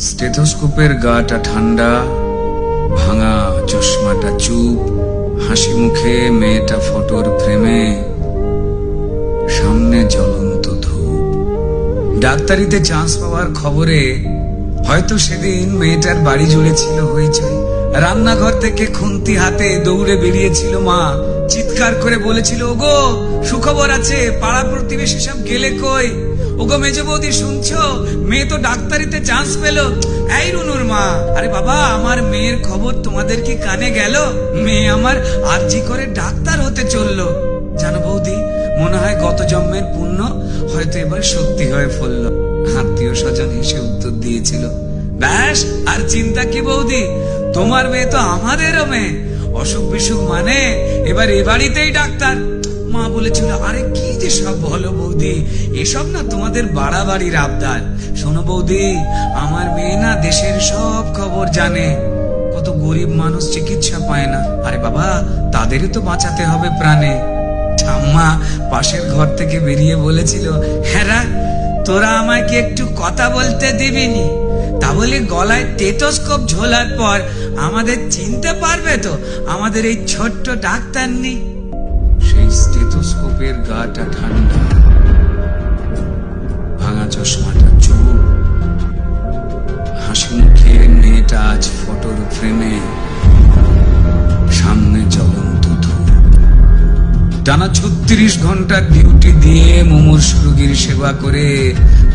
স্টেথোস্কোপের গাটা ঠান্ডা, ভাঙা চশমাটা চুপ, হাসি মুখে মেয়েটা ফটোর ফ্রেমে, সামনে জ্বলন্ত ধূপ। ডাক্তারিতে চান্স পাওয়ার খবরে হয়তো সেদিন মেয়েটার বাড়ি জুড়ে ছিল হইচই। রান্নাঘর থেকে খুন্তি হাতে দৌড়ে বেরিয়েছিল মা, চিৎকার করে বলেছিল, ওগো সুখবর আছে, পাড়া প্রতিবেশী সব গেলে কই? ওগো মেজ বৌদি শুনছো, মেয়ে তো ডাক্তারিতে চান্স পেল। এই রুনুর মা, আরে বাবা আমার মেয়ের খবর তোমাদের কি কানে গেল? মেয়ে আমার আরজি করে ডাক্তার হতে চললো। জানো বৌদি, মনে হয় গত জন্মের পুণ্য হয়তো এবার সত্যি হয়ে ফলল। আত্মীয় স্বজন হেসে উত্তর দিয়েছিল, ব্যাস আর চিন্তা কি বৌদি, তোমার মেয়ে তো আমাদেরও মেয়ে, অসুখ বিসুখ মানে এবার এ বাড়িতেই ডাক্তার। মা বলেছিল, আরে কি যে সব বলো বৌদি, এসব না তোমাদের বাড়াবাড়ির আবদার। শোনো বৌদি, আমার মেয়ে না দেশের সব খবর জানে, কত গরিব মানুষ চিকিৎসা পায় না, আরে বাবা তাদেরই তো বাঁচাতে হবে প্রাণে। ঠাম্মা পাশের ঘর থেকে বেরিয়ে বলেছিল, হ্যাঁ তোরা আমায় কি একটু কথা বলতে দিবিনি? তা বলি গলায় স্টেথোস্কোপ ঝোলার পর আমাদের চিনতে পারবে তো আমাদের এই ছোট্ট ডাক্তার নেই? সেই স্টেথোস্কোপের গাটা ঠান্ডা, ভাঙা চশমাটা চুপ, হাসি মুখে মেয়েটা আজ ফটোর ফ্রেমে, সামনে জ্বলন্ত ধূপ। টানা 36 ঘন্টার ডিউটি দিয়ে মুমূর্ষু রোগীর সেবা করে,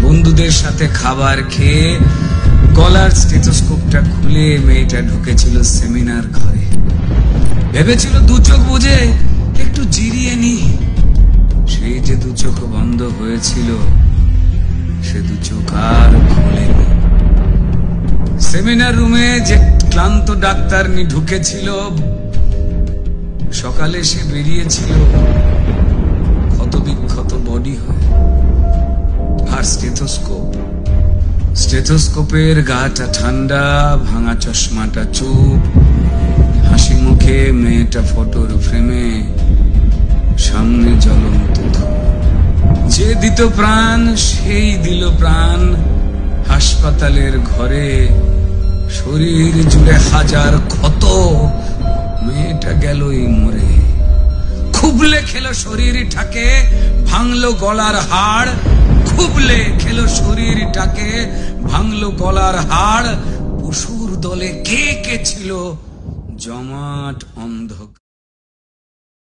বন্ধুদের সাথে খাবার খেয়ে গলার স্টেথোস্কোপটা খুলে মেয়েটা ঢুকেছিল সেমিনার ঘরে। ভেবেছিল দু চোখ বুঝে একটু জিরিয়ে নি। সেই যে দু চোখ বন্ধ হয়েছিল, সে দু চোখ আর খোলেনি। সেমিনার রুমে যে ক্লান্ত ডাক্তার নি ঢুকেছিল, সকালে সে বেরিয়েছিল ক্ষত বিক্ষত বডি হয়ে। আর স্টেথোস্কোপের গাটা ঠান্ডা, ভাঙা চশমাটা চুপ, হাসি মুখে মেয়েটা ফটোর ফ্রেমে, সামনে জ্বলন্ত ধূপ। যে দিত প্রাণ সেই দিল প্রাণ, হাসপাতালের ঘরে শরীর জুড়ে হাজার ক্ষত, মেয়েটা গেলই মরে। খুবলে খেলো শরীরটাকে, ভাঙলো গলার হাড়, খুবলে খেলো শরীরটাকে, ভাঙলো গলার হাড়। পশুর দলে কে কে ছিল জমাট অন্ধকার।